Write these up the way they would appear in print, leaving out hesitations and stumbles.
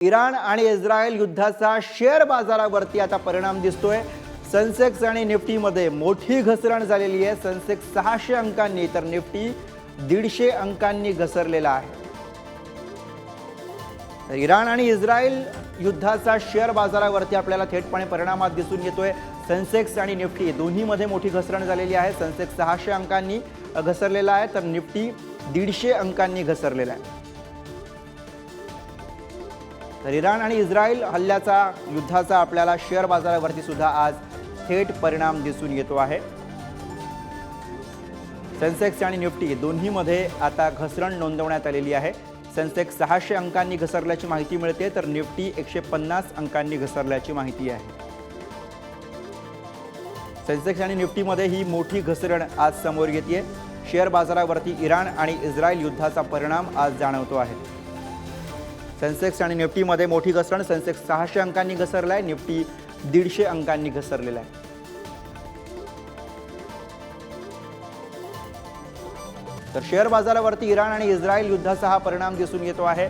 Iran आणि Israel युद्धाचा share बाजारावरती आता परिणाम दिसतोय। सेन्सेक्स आणि निफ्टीमध्ये मोठी घसरण झालेली आहे। सेन्सेक्स 600 अंकांनी तर निफ्टी 150 अंकांनी घसरलेला आहे। तर इराण आणि इस्रायल युद्धाचा शेअर बाजारावरती आपल्याला थेटपणे परिणामात दिसून येतोय। सेन्सेक्स आणि निफ्टी दोन्हीमध्ये मोठी घसरण झालेली आहे। सेन्सेक्स 600 अंकांनी घसरलेला आहे तर निफ्टी 150 अंकांनी घसरलेला आहे। तर इराण आणि इस्रायल युद्धाचा आपल्याला शेअर बाजारावरती सुद्धा आज थेट परिणाम दिसून येतो आहे। सेन्सेक्स आणि निफ्टी दोन्हीमध्ये आता घसरण नोंदवण्यात आलेली आहे। सेन्सेक्स 600 अंकांनी घसरल्याची माहिती मिळते तर निफ्टी 150 अंकांनी घसरल्याची माहिती आहे। सेन्सेक्स आणि निफ्टीमध्ये ही मोठी घसरण आज समोर येते। शेअर बाजारावरती इराण आणि इस्रायल युद्धाचा परिणाम आज जाणवतो आहे। सेन्सेक्स आणि निफ्टीमध्ये मोठी घसरण। सेन्सेक्स 600 अंकांनी घसरला आहे, निफ्टी 150 अंकांनी घसरलेला आहे। तर शेअर बाजारावरती इराण आणि इस्रायल युद्धाचा हा परिणाम दिसून येतो आहे।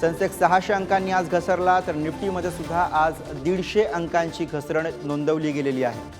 सेन्सेक्स 600 अंकांनी आज घसरला तर निफ्टीमध्ये सुद्धा आज 150 अंकांची घसरण नोंदवली गेलेली आहे।